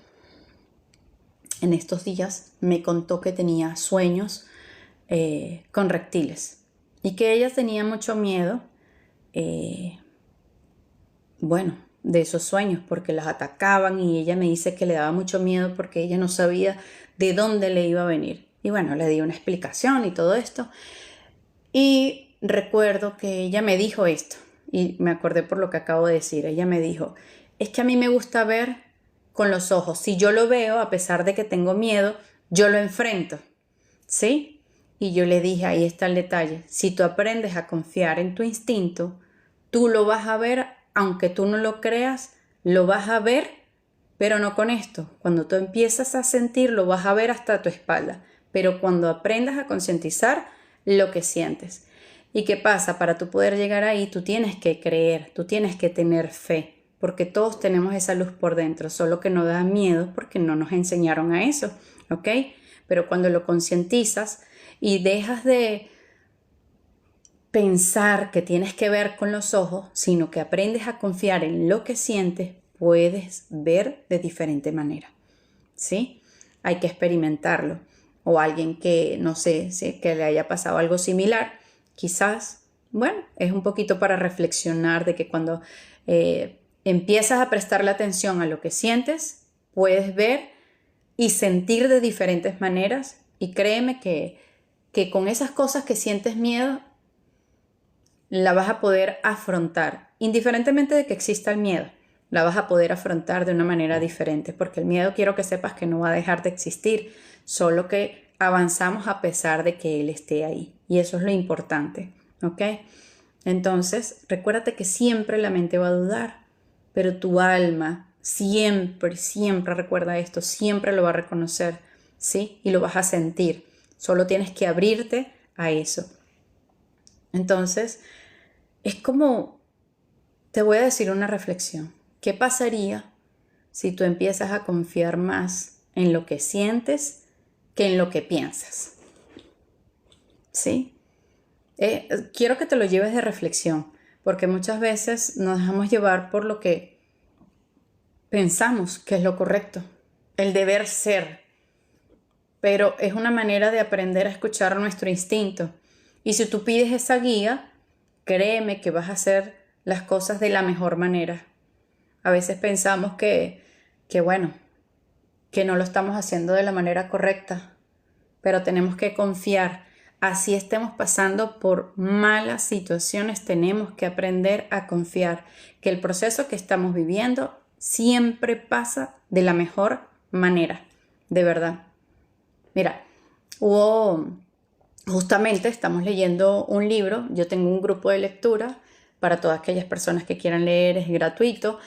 Speaker 1: en estos días me contó que tenía sueños con reptiles y que ella tenía mucho miedo, bueno, de esos sueños porque las atacaban y ella me dice que le daba mucho miedo porque ella no sabía de dónde le iba a venir. Y bueno, le di una explicación y todo esto. Y recuerdo que ella me dijo esto, y me acordé por lo que acabo de decir. Ella me dijo, es que a mí me gusta ver con los ojos. Si yo lo veo, a pesar de que tengo miedo, yo lo enfrento, ¿sí? Y yo le dije, ahí está el detalle. Si tú aprendes a confiar en tu instinto, tú lo vas a ver, aunque tú no lo creas, lo vas a ver, pero no con esto. Cuando tú empiezas a sentir, lo vas a ver hasta tu espalda. Pero cuando aprendas a concientizar lo que sientes. ¿Y qué pasa? Para tú poder llegar ahí, tú tienes que creer, tú tienes que tener fe, porque todos tenemos esa luz por dentro, solo que nos da miedo porque no nos enseñaron a eso, ¿ok? Pero cuando lo concientizas y dejas de pensar que tienes que ver con los ojos, sino que aprendes a confiar en lo que sientes, puedes ver de diferente manera, ¿sí? Hay que experimentarlo. O alguien que, no sé, que le haya pasado algo similar, quizás, bueno, es un poquito para reflexionar de que cuando empiezas a prestarle atención a lo que sientes, puedes ver y sentir de diferentes maneras y créeme que con esas cosas que sientes miedo, la vas a poder afrontar, indiferentemente de que exista el miedo, la vas a poder afrontar de una manera diferente, porque el miedo quiero que sepas que no va a dejar de existir, solo que avanzamos a pesar de que él esté ahí, y eso es lo importante, ¿ok? Entonces, recuérdate que siempre la mente va a dudar, pero tu alma siempre, siempre recuerda esto, siempre lo va a reconocer, ¿sí? Y lo vas a sentir, solo tienes que abrirte a eso. Entonces, es como, te voy a decir una reflexión. ¿Qué pasaría si tú empiezas a confiar más en lo que sientes que en lo que piensas? ¿Sí? Quiero que te lo lleves de reflexión, porque muchas veces nos dejamos llevar por lo que pensamos que es lo correcto, el deber ser, pero es una manera de aprender a escuchar nuestro instinto. Y si tú pides esa guía, créeme que vas a hacer las cosas de la mejor manera. A veces pensamos que bueno, que no lo estamos haciendo de la manera correcta, pero tenemos que confiar. Así estemos pasando por malas situaciones, tenemos que aprender a confiar que el proceso que estamos viviendo siempre pasa de la mejor manera, de verdad. Mira, justamente estamos leyendo un libro, yo tengo un grupo de lectura para todas aquellas personas que quieran leer, es gratuito,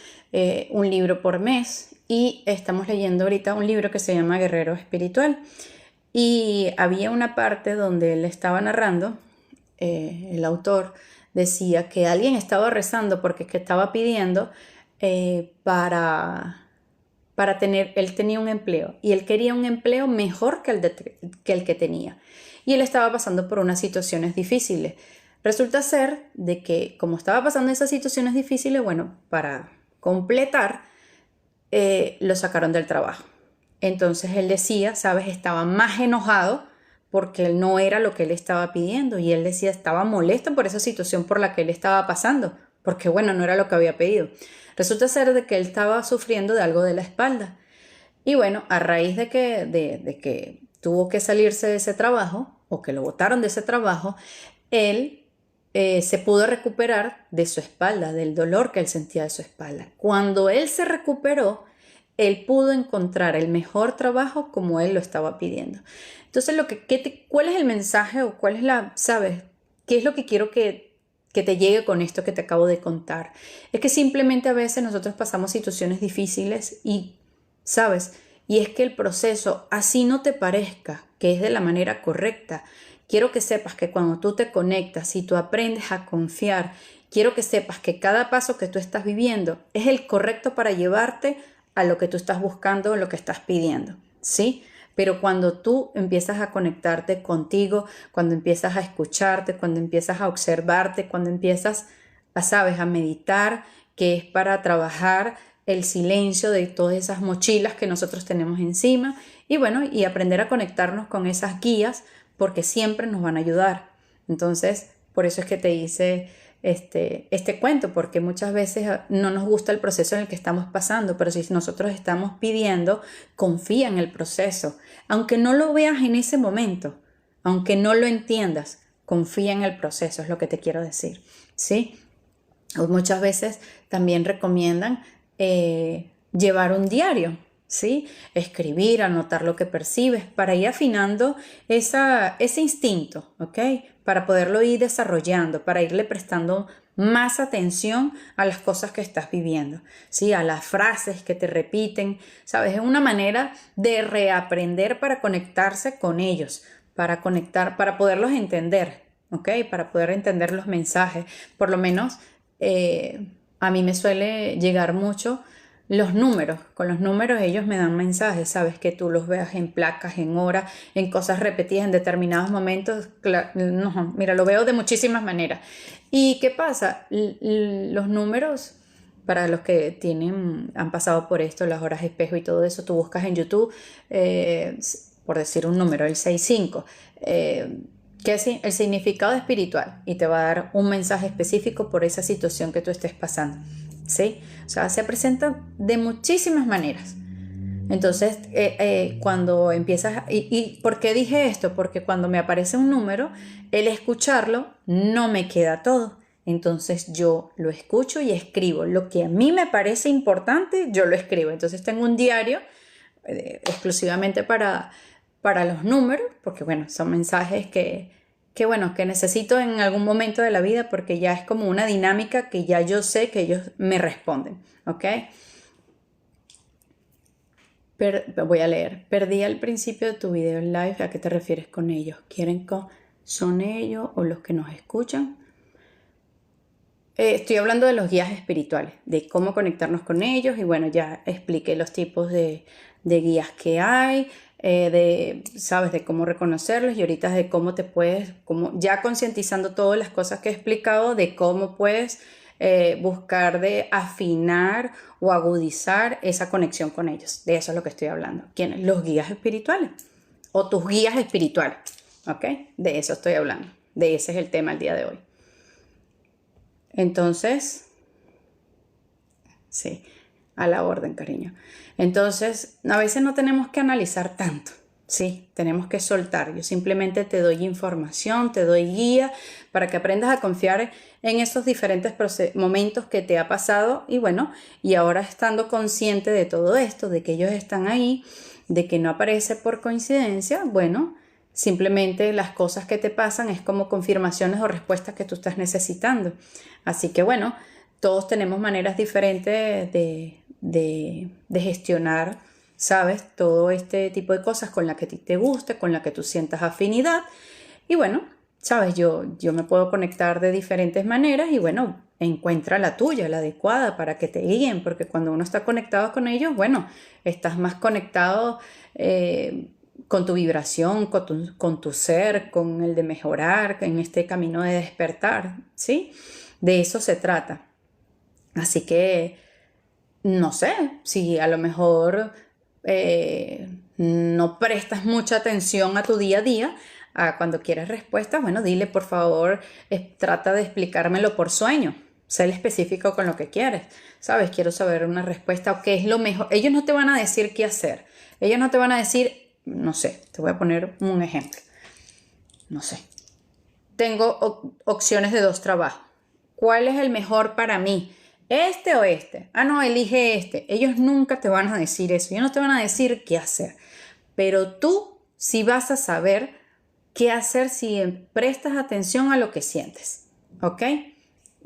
Speaker 1: un libro por mes y estamos leyendo ahorita un libro que se llama Guerrero Espiritual y había una parte donde él estaba narrando, el autor decía que alguien estaba rezando porque es que estaba pidiendo él tenía un empleo y él quería un empleo mejor que el que tenía. Y él estaba pasando por unas situaciones difíciles. Resulta ser de que como estaba pasando esas situaciones difíciles, bueno, para completar, lo sacaron del trabajo. Entonces él decía, sabes, estaba más enojado porque él no era lo que él estaba pidiendo y él decía, estaba molesto por esa situación por la que él estaba pasando, porque bueno, no era lo que había pedido. Resulta ser de que él estaba sufriendo de algo de la espalda. Y bueno, a raíz de que tuvo que salirse de ese trabajo o que lo botaron de ese trabajo, él se pudo recuperar de su espalda, del dolor que él sentía de su espalda. Cuando él se recuperó, él pudo encontrar el mejor trabajo como él lo estaba pidiendo. Entonces, ¿cuál es el mensaje o cuál es sabes, qué es lo que quiero que te llegue con esto que te acabo de contar? Es que simplemente a veces nosotros pasamos situaciones difíciles y, sabes, y es que el proceso, así no te parezca que es de la manera correcta, quiero que sepas que cuando tú te conectas y tú aprendes a confiar, quiero que sepas que cada paso que tú estás viviendo es el correcto para llevarte a lo que tú estás buscando o lo que estás pidiendo, ¿sí? Pero cuando tú empiezas a conectarte contigo, cuando empiezas a escucharte, cuando empiezas a observarte, cuando empiezas sabes, a meditar, que es para trabajar el silencio de todas esas mochilas que nosotros tenemos encima y bueno, y aprender a conectarnos con esas guías porque siempre nos van a ayudar. Entonces, por eso es que te hice este cuento, porque muchas veces no nos gusta el proceso en el que estamos pasando, pero si nosotros estamos pidiendo, confía en el proceso. Aunque no lo veas en ese momento, aunque no lo entiendas, confía en el proceso, es lo que te quiero decir, ¿sí? Muchas veces también recomiendan llevar un diario, ¿sí? Escribir, anotar lo que percibes para ir afinando ese instinto, ¿ok? Para poderlo ir desarrollando, para irle prestando más atención a las cosas que estás viviendo, ¿sí? A las frases que te repiten, ¿sabes? Es una manera de reaprender para conectarse con ellos, para poderlos entender, ¿ok? Para poder entender los mensajes. Por lo menos a mí me suele llegar mucho los números. Con los números ellos me dan mensajes, sabes, que tú los veas en placas, en horas, en cosas repetidas en determinados momentos. No, mira, lo veo de muchísimas maneras. ¿Y qué pasa? Los números, para los que han pasado por esto, las horas espejo y todo eso, tú buscas en YouTube, por decir un número, el 65, que es el significado espiritual y te va a dar un mensaje específico por esa situación que tú estés pasando, ¿sí? O sea, se presenta de muchísimas maneras. Entonces, cuando empiezas, y ¿por qué dije esto? Porque cuando me aparece un número, el escucharlo no me queda todo. Entonces yo lo escucho y escribo. Lo que a mí me parece importante, yo lo escribo. Entonces tengo un diario exclusivamente para los números, porque bueno, son mensajes bueno, que necesito en algún momento de la vida porque ya es como una dinámica que ya yo sé que ellos me responden, ¿ok? Voy a leer. Perdí al principio de tu video live. ¿A qué te refieres con ellos? ¿Son ellos o los que nos escuchan? Estoy hablando de los guías espirituales, de cómo conectarnos con ellos y bueno, ya expliqué los tipos de guías que hay, sabes, de cómo reconocerlos y ahorita de cómo ya concientizando todas las cosas que he explicado, de cómo puedes buscar de afinar o agudizar esa conexión con ellos. De eso es lo que estoy hablando. ¿Quiénes? Los guías espirituales o tus guías espirituales, ¿ok? De eso estoy hablando. De ese es el tema el día de hoy. Entonces, sí, a la orden, cariño. Entonces, a veces no tenemos que analizar tanto, sí, tenemos que soltar. Yo simplemente te doy información, te doy guía para que aprendas a confiar en esos diferentes momentos que te ha pasado y bueno, y ahora estando consciente de todo esto, de que ellos están ahí, de que no aparece por coincidencia, bueno, simplemente las cosas que te pasan es como confirmaciones o respuestas que tú estás necesitando. Así que bueno, todos tenemos maneras diferentes de gestionar, ¿sabes? Todo este tipo de cosas con la que a ti te guste, con la que tú sientas afinidad. Y bueno, ¿sabes? Yo me puedo conectar de diferentes maneras y bueno, encuentra la tuya, la adecuada para que te guíen, porque cuando uno está conectado con ellos, bueno, estás más conectado con tu vibración, con tu ser, con el de mejorar, en este camino de despertar, ¿sí? De eso se trata. Así que, no sé, si a lo mejor no prestas mucha atención a tu día a día, cuando quieres respuestas, bueno, dile por favor, trata de explicármelo por sueño. Sé específico con lo que quieres, ¿sabes? Quiero saber una respuesta o qué es lo mejor. Ellos no te van a decir qué hacer. Ellos no te van a decir, no sé, te voy a poner un ejemplo. No sé. Tengo opciones de 2 trabajos. ¿Cuál es el mejor para mí? ¿Este o este? Ah, no, elige este. Ellos nunca te van a decir eso. Ellos no te van a decir qué hacer. Pero tú sí vas a saber qué hacer si prestas atención a lo que sientes. ¿Ok?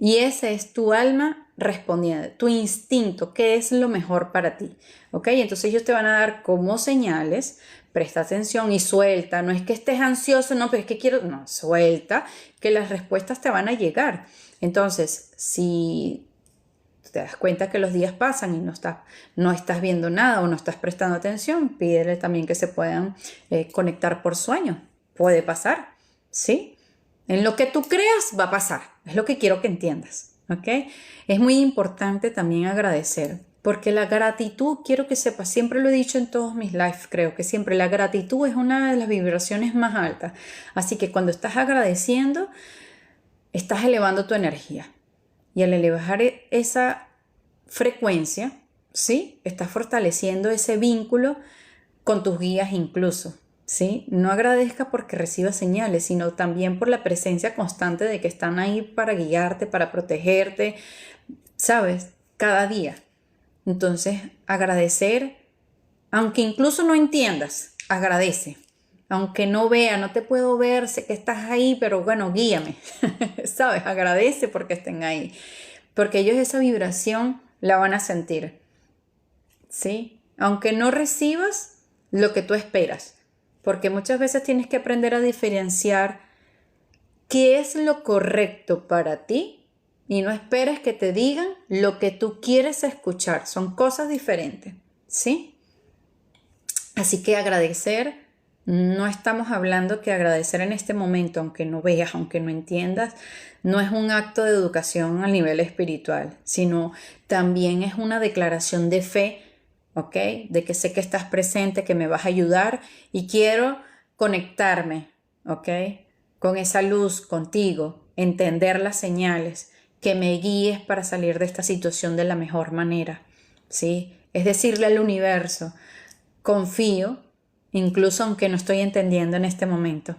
Speaker 1: Y ese es tu alma respondiendo, tu instinto, qué es lo mejor para ti. ¿Ok? Entonces ellos te van a dar como señales, presta atención y suelta. No es que estés ansioso, no, pero es que quiero, no, suelta, que las respuestas te van a llegar. Entonces, si te das cuenta que los días pasan y no estás viendo nada o no estás prestando atención, pídele también que se puedan conectar por sueño. Puede pasar, ¿sí? En lo que tú creas va a pasar. Es lo que quiero que entiendas, ¿ok? Es muy importante también agradecer, porque la gratitud, quiero que sepas, siempre lo he dicho en todos mis lives, creo que siempre la gratitud es una de las vibraciones más altas. Así que cuando estás agradeciendo, estás elevando tu energía. Y al elevar esa frecuencia, ¿sí? Estás fortaleciendo ese vínculo con tus guías incluso, ¿sí? No agradezcas porque recibas señales, sino también por la presencia constante de que están ahí para guiarte, para protegerte, ¿sabes? Cada día. Entonces, agradecer, aunque incluso no entiendas, agradece. Aunque no vea, no te puedo ver, sé que estás ahí, pero bueno, guíame. ¿Sabes? Agradece porque estén ahí. Porque ellos esa vibración la van a sentir. ¿Sí? Aunque no recibas lo que tú esperas. Porque muchas veces tienes que aprender a diferenciar qué es lo correcto para ti y no esperes que te digan lo que tú quieres escuchar. Son cosas diferentes. ¿Sí? Así que agradecer, no estamos hablando que agradecer en este momento, aunque no veas, aunque no entiendas, no es un acto de educación a nivel espiritual, sino también es una declaración de fe, ¿ok? De que sé que estás presente, que me vas a ayudar y quiero conectarme, ¿ok? Con esa luz, contigo, entender las señales, que me guíes para salir de esta situación de la mejor manera, ¿sí? Es decirle al universo, confío, incluso aunque no estoy entendiendo en este momento,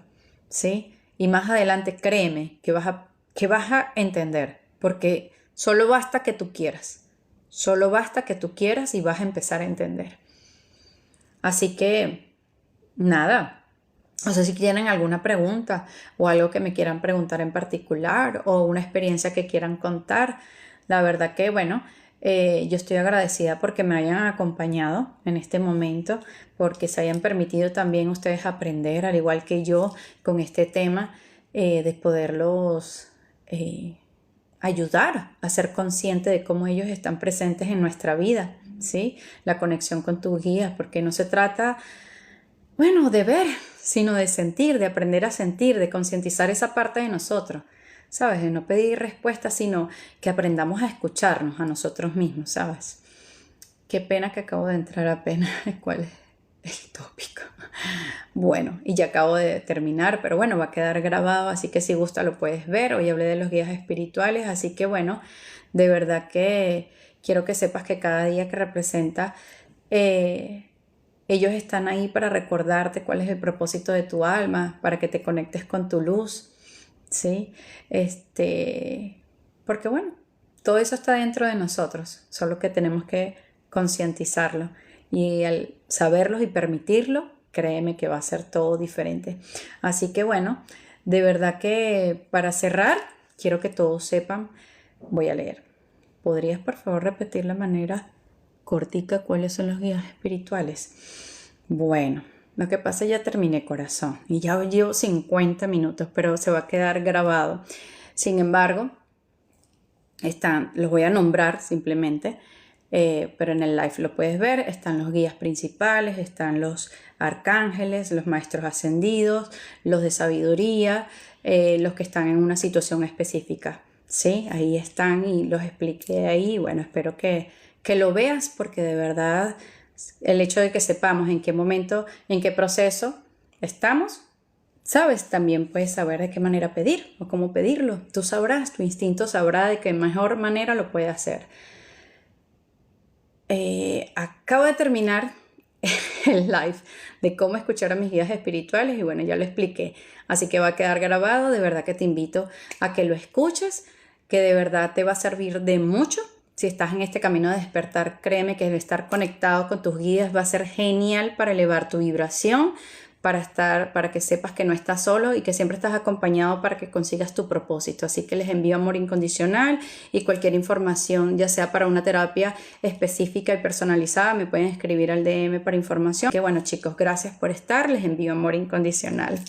Speaker 1: ¿sí? Y más adelante créeme que vas a entender, porque solo basta que tú quieras, solo basta que tú quieras y vas a empezar a entender. Así que, nada, no sé si tienen alguna pregunta o algo que me quieran preguntar en particular o una experiencia que quieran contar. La verdad que, bueno, yo estoy agradecida porque me hayan acompañado en este momento, porque se hayan permitido también ustedes aprender, al igual que yo, con este tema, de poderlos ayudar a ser consciente de cómo ellos están presentes en nuestra vida, ¿sí? La conexión con tus guías, porque no se trata, bueno, de ver, sino de sentir, de aprender a sentir, de concientizar esa parte de nosotros, ¿sabes? De no pedir respuestas, sino que aprendamos a escucharnos a nosotros mismos, ¿sabes? Qué pena que acabo de entrar apenas cuál es el tópico. Bueno, y ya acabo de terminar, pero bueno, va a quedar grabado, así que si gusta lo puedes ver. Hoy hablé de los guías espirituales, así que bueno, de verdad que quiero que sepas que cada día que representa, ellos están ahí para recordarte cuál es el propósito de tu alma, para que te conectes con tu luz, ¿sí? Porque bueno, todo eso está dentro de nosotros, solo que tenemos que concientizarlo. Y al saberlos y permitirlo, créeme que va a ser todo diferente. Así que bueno, de verdad que para cerrar, quiero que todos sepan, voy a leer. ¿Podrías por favor repetir la manera cortica cuáles son los guías espirituales? Bueno, lo que pasa ya terminé, corazón, y ya llevo 50 minutos, pero se va a quedar grabado. Sin embargo, los voy a nombrar simplemente, pero en el live lo puedes ver. Están los guías principales, están los arcángeles, los maestros ascendidos, los de sabiduría, los que están en una situación específica. Sí, ahí están y los expliqué ahí. Bueno, espero que lo veas, porque de verdad el hecho de que sepamos en qué momento, en qué proceso estamos, sabes, también puedes saber de qué manera pedir o cómo pedirlo. Tú sabrás, tu instinto sabrá de qué mejor manera lo puede hacer. Acabo de terminar el live de cómo escuchar a mis guías espirituales y bueno, ya lo expliqué, así que va a quedar grabado. De verdad que te invito a que lo escuches, que de verdad te va a servir de mucho. Si estás en este camino de despertar, créeme que el estar conectado con tus guías va a ser genial para elevar tu vibración, para que sepas que no estás solo y que siempre estás acompañado para que consigas tu propósito. Así que les envío amor incondicional, y cualquier información, ya sea para una terapia específica y personalizada, me pueden escribir al DM para información. Que bueno, chicos, gracias por estar. Les envío amor incondicional.